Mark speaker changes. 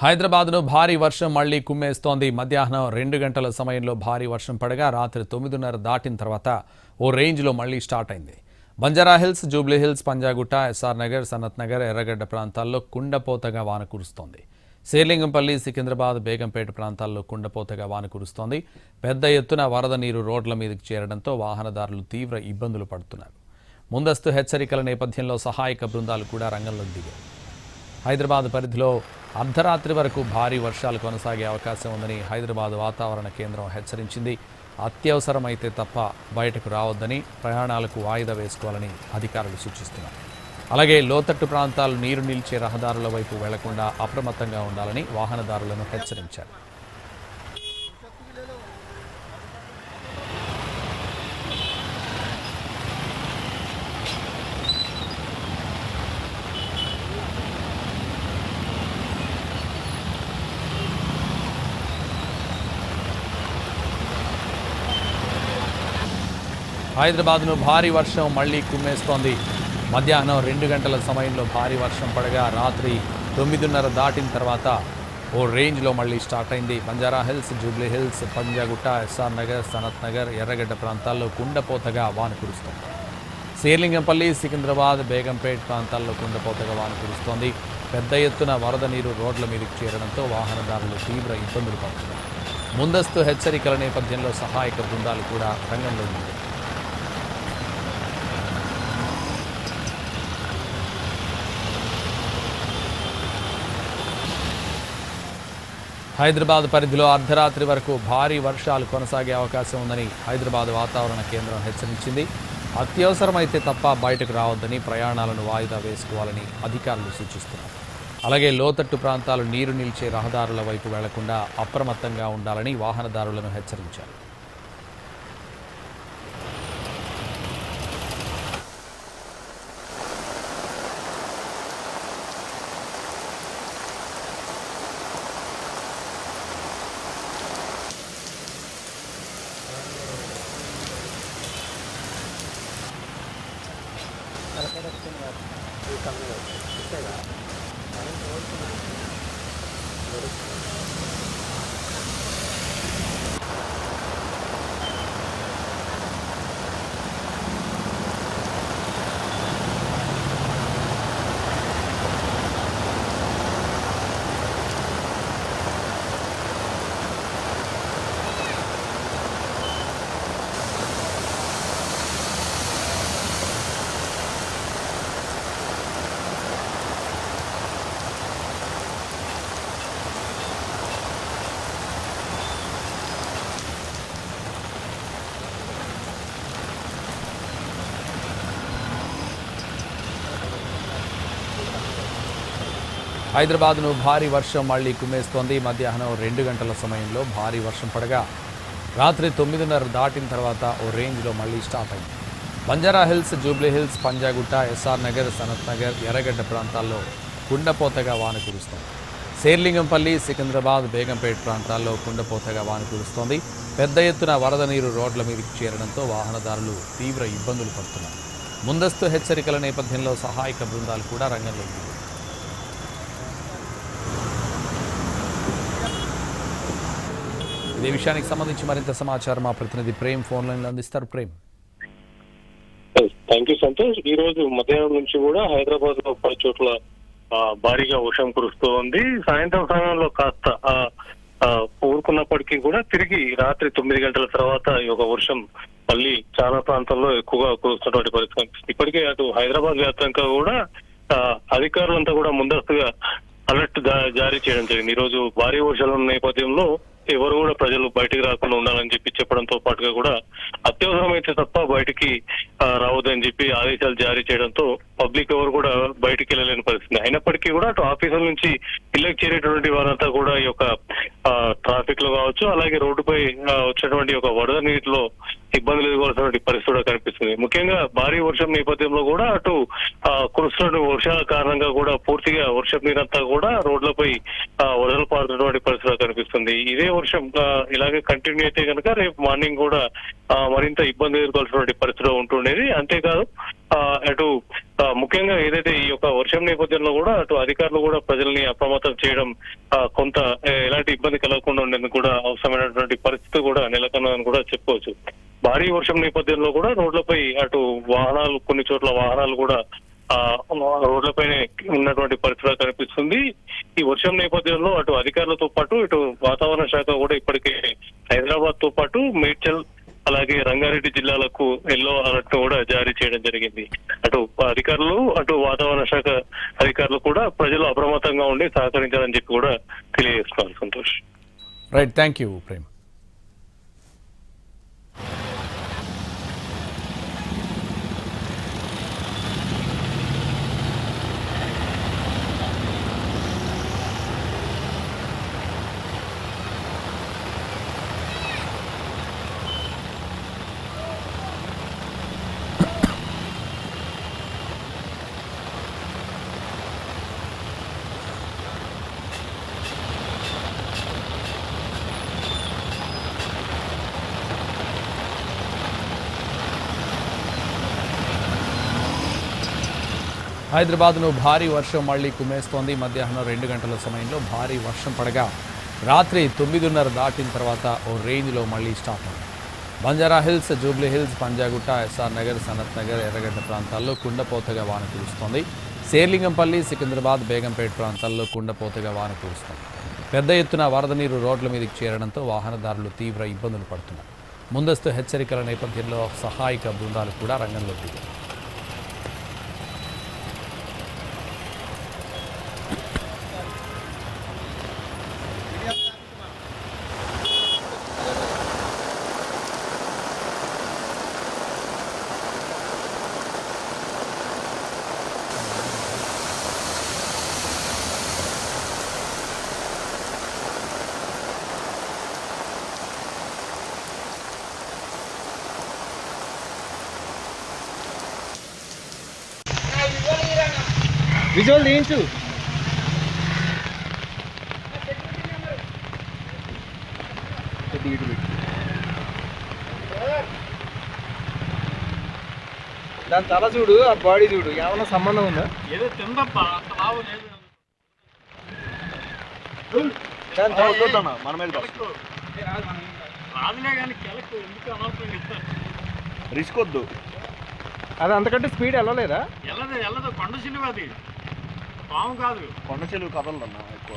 Speaker 1: హైదరాబాద్ను భారీ వర్షం మళ్లీ కుమ్మేస్తోంది. మధ్యాహ్నం 2 గంటల సమయంలో భారీ వర్షం పడగా రాత్రి 9:30 దాటిన తర్వాత ఓ రేంజ్లో మళ్లీ స్టార్ట్ అయింది. బంజారాహిల్స్, జూబ్లీహిల్స్, పంజాగుట్ట, ఎస్ఆర్ నగర్, సనత్ నగర్, ఎర్రగడ్డ ప్రాంతాల్లో కుండపోతగా వాన కురుస్తోంది. శేర్లింగంపల్లి, సికింద్రాబాద్, బేగంపేట ప్రాంతాల్లో కుండపోతగా వాన కురుస్తోంది. పెద్ద ఎత్తున వరద నీరు రోడ్ల మీదకి చేరడంతో వాహనదారులు తీవ్ర ఇబ్బందులు పడుతున్నారు. ముందస్తు హెచ్చరికల నేపథ్యంలో సహాయక బృందాలు కూడా రంగంలోకి దిగాయి. హైదరాబాద్ పరిధిలో అర్ధరాత్రి వరకు భారీ వర్షాలు కొనసాగే అవకాశం ఉందని హైదరాబాద్ వాతావరణ కేంద్రం హెచ్చరించింది. అత్యవసరమైతే తప్ప బయటకు రావద్దని, ప్రయాణాలకు వాయిదా వేసుకోవాలని అధికారులు సూచిస్తున్నారు. అలాగే లోతట్టు ప్రాంతాలు నీరు నిలిచే రహదారుల వైపు వెళ్లకుండా అప్రమత్తంగా ఉండాలని వాహనదారులను హెచ్చరించారు. హైదరాబాద్ను భారీ వర్షం మళ్లీ కుమ్మేస్తోంది. మధ్యాహ్నం 2 గంటల సమయంలో భారీ వర్షం పడగా రాత్రి 9:30 దాటిన తర్వాత ఓ రేంజ్లో మళ్లీ స్టార్ట్ అయింది. బంజారాహిల్స్, జూబ్లీహిల్స్, పంజాగుట్ట, ఎస్ఆర్ నగర్, సనత్ నగర్, ఎర్రగడ్డ ప్రాంతాల్లో కుండపోతగా వాన కురుస్తోంది. శేర్లింగంపల్లి, సికింద్రాబాద్, బేగంపేట్ ప్రాంతాల్లో కుండపోతగా వాన కురుస్తోంది. పెద్ద ఎత్తున వరద నీరు రోడ్ల మీదకి చేరడంతో వాహనదారులు తీవ్ర ఇబ్బందులు పడుతున్నారు. ముందస్తు హెచ్చరికల నేపథ్యంలో సహాయక బృందాలు కూడా రంగంలో ఉన్నాయి. హైదరాబాద్ పరిధిలో అర్ధరాత్రి వరకు భారీ వర్షాలు కొనసాగే అవకాశం ఉందని హైదరాబాద్ వాతావరణ కేంద్రం హెచ్చరించింది. అత్యవసరమైతే తప్ప బయటకు రావద్దని, ప్రయాణాలను వాయిదా వేసుకోవాలని అధికారులు సూచిస్తున్నారు. అలాగే లోతట్టు ప్రాంతాలు నీరు నిలిచే రహదారుల వైపు వెళ్లకుండా అప్రమత్తంగా ఉండాలని వాహనదారులను హెచ్చరించారు. హైదరాబాద్ను భారీ వర్షం మళ్లీ కుమ్మేస్తోంది. మధ్యాహ్నం 2 గంటల సమయంలో భారీ వర్షం పడగా రాత్రి 9:30 దాటిన తర్వాత ఓ రేంజ్లో మళ్లీ స్టార్ట్ అయింది. బంజారాహిల్స్, జూబ్లీహిల్స్, పంజాగుట్ట, ఎస్ఆర్ నగర్, సనత్ నగర్, ఎర్రగడ్డ ప్రాంతాల్లో కుండపోతగా వాన కురుస్తోంది. శేర్లింగంపల్లి, సికింద్రాబాద్, బేగంపేట్ ప్రాంతాల్లో కుండపోతగా వాన కురుస్తోంది. పెద్ద ఎత్తున వరద నీరు రోడ్ల మీదకి చేరడంతో వాహనదారులు తీవ్ర ఇబ్బందులు పడుతున్నారు. ముందస్తు హెచ్చరికల నేపథ్యంలో సహాయక బృందాలు కూడా రంగంలోకి దిగాయి. ఇదే విషయానికి సంబంధించి మరింత సమాచారం మా ప్రతినిధి ప్రేమ్ ఫోన్ లైన్లో అందిస్తారు. ప్రేమ్.
Speaker 2: Thank you Santosh. ఈ రోజు మధ్యాహ్నం నుంచి కూడా హైదరాబాద్ లో పలు చోట్ల భారీగా వర్షం కురుస్తూ ఉంది. సాయంత్రం సమయంలో కాస్త ఊరుకున్నప్పటికీ కూడా తిరిగి రాత్రి 9 గంటల తర్వాత ఈ యొక్క వర్షం మళ్ళీ చాలా ప్రాంతాల్లో ఎక్కువగా కురుస్తున్నటువంటి పరిస్థితి కనిపిస్తుంది. ఇప్పటికే అటు హైదరాబాద్ వ్యాప్తంగా కూడా అధికారులంతా కూడా ముందస్తుగా అలర్ట్ జారీ చేయడం జరిగింది. ఈ రోజు భారీ వర్షాల నేపథ్యంలో ఎవరు కూడా ప్రజలు బయటికి రాకుండా ఉండాలని చెప్పి చెప్పడంతో పాటుగా కూడా అత్యవసరమైతే తప్ప బయటికి రావద్దని చెప్పి ఆదేశాలు జారీ చేయడంతో పబ్లిక్ ఎవరు కూడా బయటికి వెళ్ళలేని పరిస్థితి. అయినప్పటికీ కూడా అటు ఆఫీసుల నుంచి ఇళ్ళకి చేరేటువంటి వారంతా కూడా ఈ యొక్క ట్రాఫిక్ లో కావచ్చు, అలాగే రోడ్డుపై వచ్చినటువంటి ఒక వరద నీటిలో ఇబ్బందులు ఎదుర్కోవాల్సినటువంటి పరిస్థితి కూడా కనిపిస్తుంది. ముఖ్యంగా భారీ వర్షం నేపథ్యంలో కూడా అటు కురుస్తున్న వర్షాల కారణంగా కూడా పూర్తిగా వర్షం నీరంతా కూడా రోడ్లపై వరదలు పారుతున్నటువంటి పరిస్థితి కనిపిస్తుంది. ఇదే వర్షం ఇలాగే కంటిన్యూ అయితే కనుక రేపు మార్నింగ్ కూడా మరింత ఇబ్బంది ఎదుర్కోవాల్సినటువంటి పరిస్థితిలో ఉంటుండేది. అంతేకాదు అటు ముఖ్యంగా ఏదైతే ఈ యొక్క వర్షం నేపథ్యంలో కూడా అటు అధికారులు కూడా ప్రజల్ని అప్రమత్తం చేయడం కొంత ఎలాంటి ఇబ్బంది కలగకుండా ఉండేందుకు కూడా అవసరమైనటువంటి పరిస్థితి కూడా నెలకొన్నదని కూడా చెప్పుకోవచ్చు. భారీ వర్షం నేపథ్యంలో కూడా రోడ్లపై అటు వాహనాలు కొన్ని చోట్ల వాహనాలు కూడా రోడ్లపైనే ఉన్నటువంటి పరిస్థితి కనిపిస్తుంది. ఈ వర్షం నేపథ్యంలో అటు అధికారులతో పాటు ఇటు వాతావరణ శాఖ కూడా ఇప్పటికే హైదరాబాద్ తో పాటు మేడ్చల్ అలాగే రంగారెడ్డి జిల్లాలకు ఎల్లో అలర్ట్ కూడా జారీ చేయడం జరిగింది. అటు అధికారులు అటు వాతావరణ శాఖ అధికారులు కూడా ప్రజలు అప్రమత్తంగా ఉండి సహకరించాలని చెప్పి కూడా తెలియజేస్తున్నారు. Santosh.
Speaker 1: Right, thank you Prem. హైదరాబాద్ను భారీ వర్షం మళ్లీ కుమ్మేస్తోంది. మధ్యాహ్నం 2 గంటల సమయంలో భారీ వర్షం పడగా రాత్రి 9:30 దాటిన తర్వాత ఓ రేంజ్లో మళ్లీ స్టార్ట్ అయింది. బంజారా హిల్స్, జూబ్లీ హిల్స్, పంజాగుట్ట, ఎస్ఆర్ నగర్, సనత్ నగర్, ఎర్రగడ్డ ప్రాంతాల్లో కుండపోతగా వాన కురుస్తోంది. శేర్లింగంపల్లి, సికింద్రాబాద్, బేగంపేట ప్రాంతాల్లో కుండపోతగా వాన కురుస్తోంది. పెద్ద ఎత్తున వరద నీరు రోడ్ల మీదకి చేరడంతో వాహనదారులు తీవ్ర ఇబ్బందులు పడుతున్నారు. ముందస్తు హెచ్చరికల నేపథ్యంలో సహాయక బృందాలు కూడా రంగంలోకి దిగాయి.
Speaker 3: విజువల్ తీయించు. దాని తల చూడు, ఆ బాడీ చూడు, ఏమన్నా సంబంధం ఉందా?
Speaker 4: ఏదో తిందప్ప లావు లేదు.
Speaker 3: మన మీద
Speaker 4: రాదులే కానీ కెలకు ఎందుకు అనవసరం ఇస్తారు.
Speaker 3: రిస్క్ వద్దు. అది అంతకంటే స్పీడ్ వెళ్ళలేదా?
Speaker 4: వెళ్ళదు కొండ చిలువ, అది పాము కాదు.
Speaker 3: కొండ చెలువు కదలదన్నా ఎక్కువ.